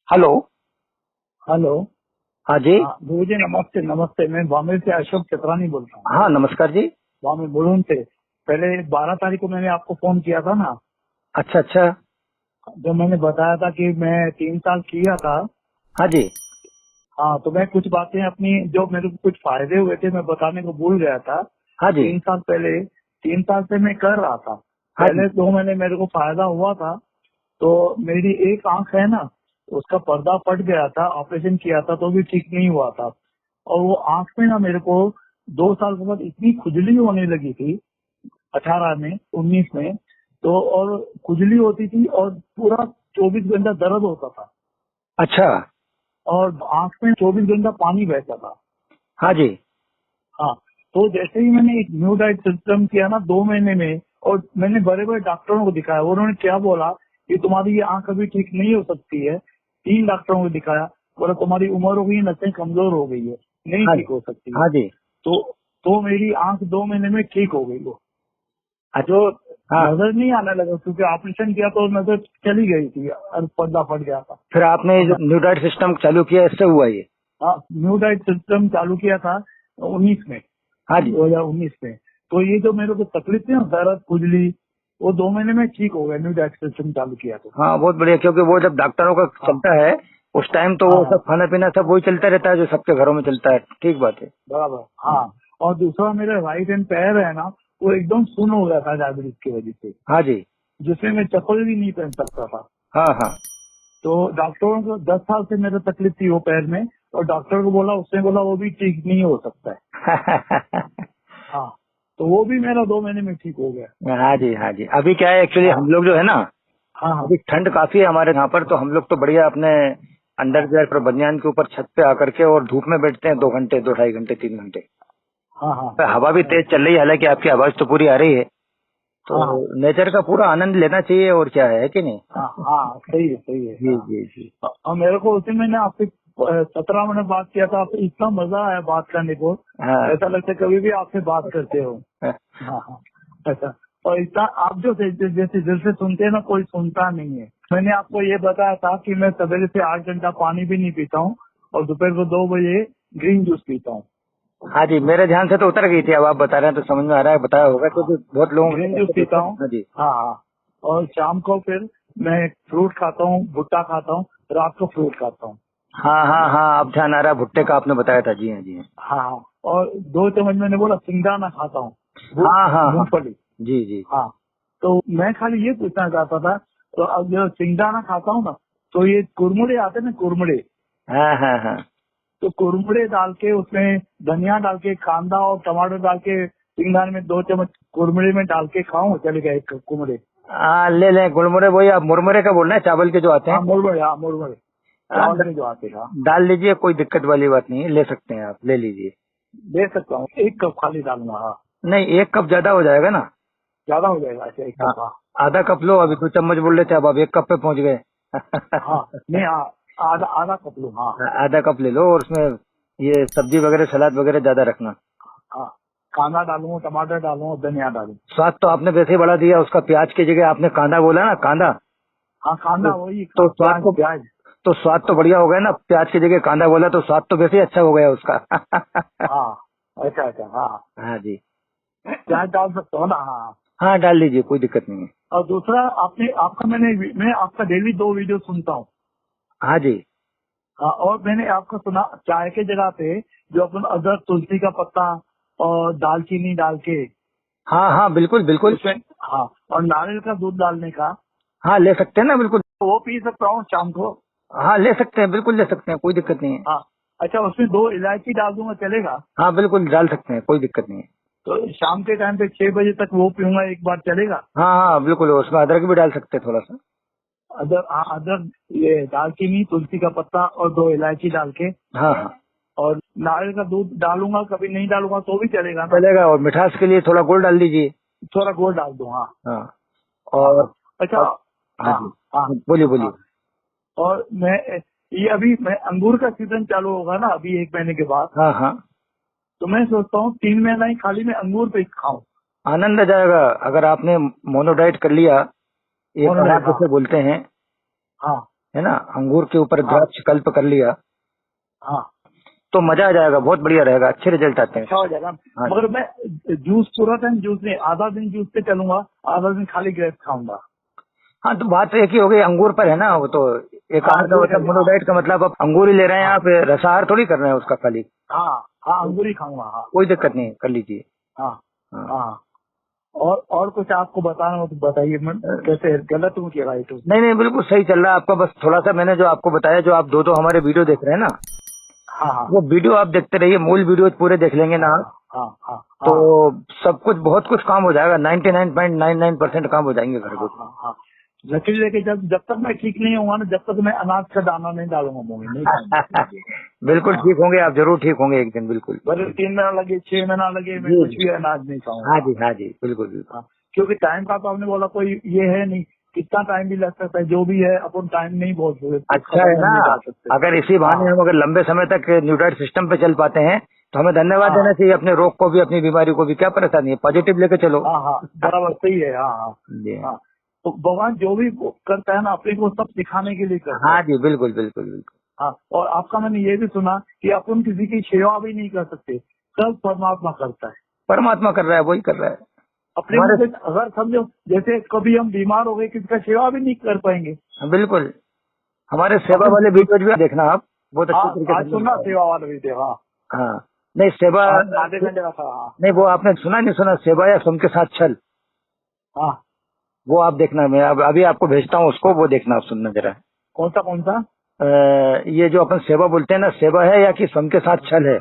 Hello. Hello. हाँ जी। हाँ गुरु जी, नमस्ते नमस्ते। मैं बॉम्बे से अशोक चतरानी बोल रहा हूँ। हाँ नमस्कार जी। बॉम्बे बुलून से। पहले 12 तारीख को मैंने आपको फोन किया था ना, अच्छा अच्छा। जो मैंने बताया था कि मैं 3 साल किया था। हाँ जी। हाँ, तो मैं कुछ बातें अपनी जो मेरे को कुछ फायदे हुए थे मैं बताने को भूल गया था। हाँ जी। 3 साल पहले, 3 साल से मैं कर रहा था। हाँ जी। पहले 2 महीने मेरे को फायदा हुआ था। तो मेरी एक आंख है ना, उसका पर्दा फट गया था, ऑपरेशन किया था तो भी ठीक नहीं हुआ था। और वो आंख में ना मेरे को 2 साल के बाद इतनी खुजली होने लगी थी, 18 में 19 में। तो और खुजली होती थी और पूरा 24 घंटा दर्द होता था। अच्छा। और आंख में 24 घंटा पानी बहता था। हाँ जी। हाँ, तो जैसे ही मैंने एक न्यू डाइट सिस्टम किया ना 2 महीने में, और मैंने बड़े बड़े डॉक्टरों को दिखाया, उन्होंने क्या बोला कि तुम्हारी ये आंख अभी ठीक नहीं हो सकती है। 3 डॉक्टरों को दिखाया, बोला तुम्हारी उम्र हो गई, नसें कमजोर हो गई है, नहीं हाँ ठीक जी। हो सकती है। हाँ जी। तो मेरी आंख 2 महीने में ठीक हो गई। वो जो हाँ। नजर नहीं आने लगा, क्योंकि ऑपरेशन किया तो नजर चली गई थी और पर्दा फट गया था। फिर आपने जो न्यू डाइट सिस्टम चालू किया इससे हुआ ये? हाँ, न्यू डाइट सिस्टम चालू किया था 19 में, हाँ जी। 2019 में। तो ये जो मेरे को तकलीफ थी ना, दर्द खुजली, वो 2 महीने में ठीक हो गया, न्यू डाइट सिस्टम चालू किया तो। हाँ बहुत बढ़िया, क्योंकि वो जब डॉक्टरों का हाँ चलता है उस टाइम तो हाँ वो हाँ, सब खाना पीना सब वही चलता रहता है जो सबके घरों में चलता है। ठीक बात है। बराबर। हाँ, और दूसरा मेरा राइट हैंड पैर है ना, वो एकदम सुन्न हो गया था डायबिटीज की वजह से, हाँ जी। जिसमें मैं चप्पल भी नहीं पहन सकता था। हाँ हाँ। तो डॉक्टरों को 10 साल से मेरे तकलीफ थी वो पैर में, और डॉक्टर को बोला, उसने बोला वो भी ठीक नहीं हो सकता है। हाँ, तो वो भी मेरा 2 महीने में ठीक हो गया। हाँ जी। हाँ जी। अभी क्या है एक्चुअली हाँ हम लोग जो है ना, हाँ हाँ अभी ठंड काफी है हमारे यहाँ पर, तो हम लोग तो बढ़िया अपने अंडरवियर पर बनियान के ऊपर छत पे आकर के और धूप में बैठते हैं 2 घंटे, 2 ढाई घंटे, 3 घंटे। हाँ हाँ तो हवा भी तेज चल रही है, हालांकि आपकी आवाज तो पूरी आ रही है। तो हाँ नेचर का पूरा आनंद लेना चाहिए, और क्या है कि नहीं? हाँ हाँ, सही है सही है। जी हाँ, जी जी। और मेरे को उसी मैंने आपसे 17 मिनट बात किया था, आपसे इतना मजा आया बात करने को। हाँ ऐसा लगता है कभी भी आपसे बात करते हो। हाँ हाँ, ऐसा। और इतना आप जो जैसे दिल से सुनते हैं ना, कोई सुनता नहीं है। मैंने आपको ये बताया था कि मैं सवेरे से 8 घंटा पानी भी नहीं पीता हूँ, और दोपहर को 2 बजे ग्रीन जूस पीता हूँ। हाँ जी, मेरे ध्यान से तो उतर गई थी, अब आप बता रहे हैं तो समझ में आ रहा है, बताया होगा हाँ, क्योंकि बहुत लोगों ग्रीन को जूस तो पीता देखा है। हूँ। हाँ जी। हाँ हाँ, और शाम को फिर मैं फ्रूट खाता हूँ, भुट्टा खाता हूँ, रात को फ्रूट खाता हूँ। हाँ हाँ हाँ, अब ध्यान आ रहा है, भुट्टे का आपने बताया था। जी हाँ जी हाँ। हाँ, और 2 चम्मच मैंने बोला सिंगदाना खाता हूँ, वो हाँ हाँ हाँ। मूंगफली। जी जी। हाँ, तो मैं खाली ये पूछना चाहता था, तो अब जो सिंगदाना खाता हूँ ना, तो ये कुरमुड़े आते हैं ना, कुरमुड़े, हाँ हाँ हाँ। तो कुरमुड़े डाल के उसमें धनिया डाल के, कांदा और टमाटर डाल के, सिंगदाने में 2 चम्मच कुरमुड़े में डाल के खाऊं, चलेगा एक कुरमुड़े? ले लें गुड़मुड़े, वही आप मुरमुरे का बोल रहे हैं, चावल के जो आते हाँ हैं। मुरमुरे, हाँ मुरमुरे, हाँ, चावल में जो आते हैं। हाँ, डाल लीजिए, कोई दिक्कत वाली बात नहीं है, ले सकते हैं आप, ले लीजिए। दे सकता हूँ, 1 कप खाली डालूंगा। हाँ, नहीं, 1 कप ज्यादा हो जाएगा ना। ज्यादा हो जाएगा? अच्छा, 1 कप। हाँ, हाँ आधा कप लो, अभी हाँ 2 चम्मच बोल रहे थे, अब आप 1 कप पे पहुंच गए। हाँ, नहीं हाँ, आधा आधा कप लूँ। हाँ आधा कप ले लो, और उसमें ये सब्जी वगैरह सलाद वगैरह ज्यादा रखना। हाँ, कांदा डालूं, टमाटर डालूं, धनिया डालूं। स्वाद तो आपने वैसे ही बढ़ा दिया उसका, प्याज की जगह आपने कांदा बोला ना, कांदा। हाँ, तो, कांदा वही तो स्वाद प्याज तो प्याज। तो स्वाद तो बढ़िया हो गया ना, प्याज की जगह कांदा बोला तो स्वाद तो वैसे ही अच्छा हो गया उसका। हाँ, अच्छा अच्छा। हाँ, हाँ जी। प्याज डाल सकता हूँ ना? हाँ। हाँ डाल लीजिए, कोई दिक्कत नहीं है। और दूसरा, मैं आपका डेली 2 वीडियो सुनता हूँ। हाँ जी। हाँ, और मैंने आपको सुना चाय के जगह पे जो अपन अदरक, तुलसी का पत्ता और दालचीनी डाल के हाँ हाँ बिल्कुल बिल्कुल। उसमें, हाँ, और नारियल का दूध डालने का, हाँ ले सकते हैं ना, बिल्कुल। तो वो पी सकता हूँ शाम को? हाँ ले सकते हैं, बिल्कुल ले सकते हैं, कोई दिक्कत नहीं है। हाँ, अच्छा, उसमें 2 इलायची डाल दूंगा, चलेगा? हाँ बिल्कुल डाल सकते हैं, कोई दिक्कत नहीं है। तो शाम के टाइम पे 6 बजे तक वो पीऊंगा एक बार, चलेगा? हाँ हाँ बिल्कुल, उसमें अदरक भी डाल सकते हैं थोड़ा सा। अदरक, हाँ अदरक, ये दालचीनी, तुलसी का पत्ता और 2 इलायची डाल के, हाँ हाँ और नारियल का दूध डालूंगा, कभी नहीं डालूंगा तो भी चलेगा ना? चलेगा, और मिठास के लिए थोड़ा गुड़ डाल दीजिए। थोड़ा गुड़ डाल दूं? हाँ हाँ। हाँ हाँ, और, अच्छा। और हाँ हाँ जी। हाँ बोलिए हाँ, बोलिए। और ये अभी मैं अंगूर का सीजन चालू होगा ना, अभी 1 महीने के बाद, हाँ हाँ, तो मैं सोचता हूँ 3 महीना ही खाली मैं अंगूर पे खाऊं। आनंद आ जाएगा अगर आपने मोनोडाइट कर लिया, एक मोनोडाइट, आहार हाँ जिसे बोलते हैं, हाँ है ना, अंगूर के ऊपर हाँ द्राक्ष कल्प कर लिया हाँ, तो मजा आ जाएगा, बहुत बढ़िया रहेगा, अच्छे रिजल्ट आते हैं। अच्छा हो जाएगा। हाँ मगर मैं जूस पूरा टाइम जूस नहीं, आधा दिन जूस पे चलूंगा, आधा दिन खाली ग्रेप्स खाऊंगा। हाँ, तो बात तो एक ही हो गई, अंगूर पर है ना वो तो। एक हाँ आहार का अंगूर है, मतलब हाँ मोनोडाइट का मतलब आप अंगूर ही ले रहे हैं, हाँ आप रसाहार थोड़ी कर रहे हैं उसका खाली। हाँ हाँ, अंगूर ही खाऊंगा। हाँ कोई दिक्कत नहीं, कर लीजिए। हाँ हाँ। हाँ। और कुछ आपको बताना हो तो बताइए, मैं कैसे गलत हूँ कि राइट हूँ? नहीं नहीं, बिल्कुल सही चल रहा है आपका, बस थोड़ा सा मैंने जो आपको बताया, जो आप दो हमारे वीडियो देख रहे हैं ना, हाँ हाँ वो वीडियो आप देखते रहिए, मूल वीडियो पूरे देख लेंगे ना हाँ आप, हाँ हाँ तो हाँ सब कुछ बहुत कुछ काम हो जाएगा, 99.99% काम हो जाएंगे घर हाँ को। हाँ हाँ। लकीर लेके जब तक मैं ठीक नहीं होऊंगा ना, जब तक मैं अनाज का दाना नहीं डालूंगा मुंह में, नहीं खाऊंगा। बिल्कुल हाँ, ठीक होंगे आप, जरूर ठीक होंगे एक दिन, बिल्कुल। भले 3 महीना लगे, 6 महीना लगे, मैं जी कुछ जी, भी अनाज नहीं हाँ खाऊंगा। जी हाँ जी, बिल्कुल बिल्कुल। हाँ, क्योंकि टाइम का तो आपने बोला कोई ये है नहीं, कितना टाइम भी लग सकता है, जो भी है अपन टाइम नहीं बोल सकते, उसका अच्छा है वजन ना, नहीं डाल सकते। अगर इसी बहाने हाँ हम अगर लंबे समय तक न्यूट्राइट सिस्टम पे चल पाते हैं तो हमें धन्यवाद हाँ देना चाहिए, अपने रोग को भी, अपनी बीमारी को भी। क्या परेशानी है, पॉजिटिव लेके चलो। हाँ हाँ, बराबर सही है। हाँ हाँ जी हाँ। तो भगवान जो भी वो करता है ना, अपने को सब सिखाने के लिए करता हाँ है। जी, बिल्कुल बिल्कुल बिल्कुल। हाँ, और आपका मैंने ये भी सुना कि अपन किसी की सेवा भी नहीं कर सकते, सब परमात्मा करता है। परमात्मा कर रहा है, वही कर रहा है अपने को हमारे। अगर समझो, जैसे कभी हम बीमार हो गए, किसी का सेवा भी नहीं कर पाएंगे। बिल्कुल, हमारे सेवा अपन वाले वीडियो भी देखना आप, बहुत अच्छे हाँ, तरीके से आज हमने सुनना बताया। सेवा वाला भी थे। हाँ हाँ, नहीं सेवा, आधे घंटे का था। हाँ नहीं वो आपने सुना नहीं सुना, सेवा या श्रम के साथ छल, हाँ। वो आप देखना, मैं अभी आपको भेजता हूँ उसको, वो देखना आप, सुनना जरा। कौन सा कौन सा? ये जो अपन सेवा बोलते हैं ना, सेवा है या कि श्रम के साथ छल है,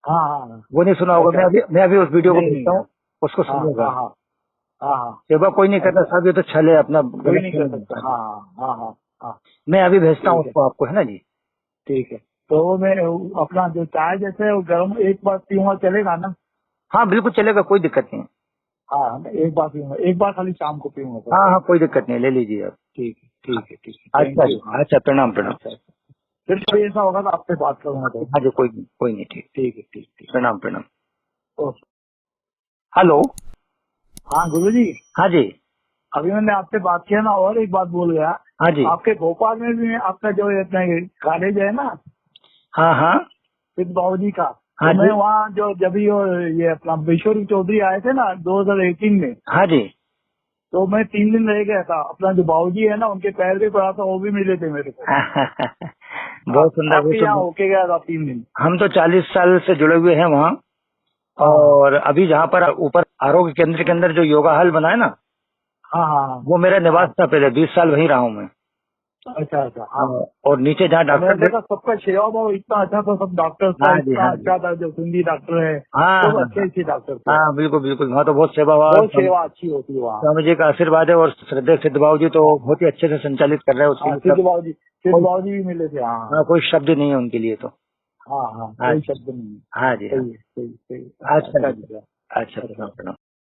हाँ हाँ हाँ, वो नहीं सुना होगा। अच्छा अच्छा। मैं अभी उस वीडियो को नहीं नहीं। भेजता हूँ, उसको हाँ सुनिएगा। हाँ हाँ हाँ हाँ। सेवा कोई नहीं करता अच्छा, साहब, ये तो छल है अपना, कोई गलत नहीं कर फहमी है। सकता। हाँ जी। हाँ हाँ हाँ हाँ हाँ। मैं अभी भेजता हूँ ठीक है उसको आपको, है ना जी। ठीक है। तो मैं अपना जो चाय जैसे है वो गर्म एक बार पीऊंगा, चलेगा ना? हाँ बिल्कुल चलेगा, कोई दिक्कत नहीं है। हाँ, मैं एक बार पीऊंगा, एक बार खाली शाम को पीऊंगा बस। हाँ हाँ, कोई दिक्कत नहीं है, ले लीजिए आप। ठीक है ठीक है ठीक है, अच्छा थैंक यू। हाँ अच्छा, प्रणाम प्रणाम। अच्छा अच्छा। फिर कभी ऐसा होगा तो आपसे बात करूंगा तो। हाँ जी, कोई नहीं, ठीक। ठीक है ठीक ठीक। प्रणाम प्रणाम। ओके। हेलो। हाँ गुरु जी, हाँ जी अभी मैंने आपसे बात किया ना, और एक बात बोल गया। हाँ जी आपके भोपाल में भी आपका जो अपना कॉलेज है ना, हाँ हाँ सिद्ध बाबू जी का, हाँ तो मैं जी वहाँ जो जब भी ये अपना विश्वर चौधरी आए थे ना 2018 में, हाँ जी। तो मैं 3 दिन रह गया था। अपना जो बाबूजी है ना, उनके पैर भी पड़ा था, वो भी मिले थे मेरे को। हाँ, बहुत सुंदर, वो आपके यहाँ तो होके गया था 3 दिन। हम तो 40 साल से जुड़े हुए हैं वहाँ। हाँ और अभी जहाँ पर ऊपर आरोग्य केंद्र के अंदर जो योगा हॉल बना है ना, हाँ हाँ हाँ वो मेरा निवास हाँ। था पहले, 20 साल वहीं रहा हूँ मैं। अच्छा अच्छा। हाँ, और नीचे जहाँ तो मैंने डॉक्टर। देखा सबका सेवा भाव इतना अच्छा था, सब डॉक्टर का हाँ जी इतना हाँ जी, अच्छा था, जो सिंधी डॉक्टर है हाँ सब हाँ अच्छे हाँ अच्छे डॉक्टर थे। हाँ, बिल्कुल बिल्कुल, वहाँ तो बहुत सेवा हुआ। बहुत सेवा अच्छी होती है वहाँ। स्वामी जी का आशीर्वाद है, और श्रद्धेय सिद्ध बाबू जी तो हाँ हाँ बहुत ही अच्छे से संचालित कर रहे हैं, उसके हाँ, लिए सिद्ध सब। कोई, बाबू जी भी मिले थे। हाँ हाँ, कोई शब्द नहीं है उनके लिए तो। हाँ हाँ, हाँ कोई जी शब्द नहीं है। हाँ जी हाँ। सही है सही सही। अच्छा अच्छा अच्छा जी, जी। अच्छा, अच्छा। प्रणाम प्रणाम।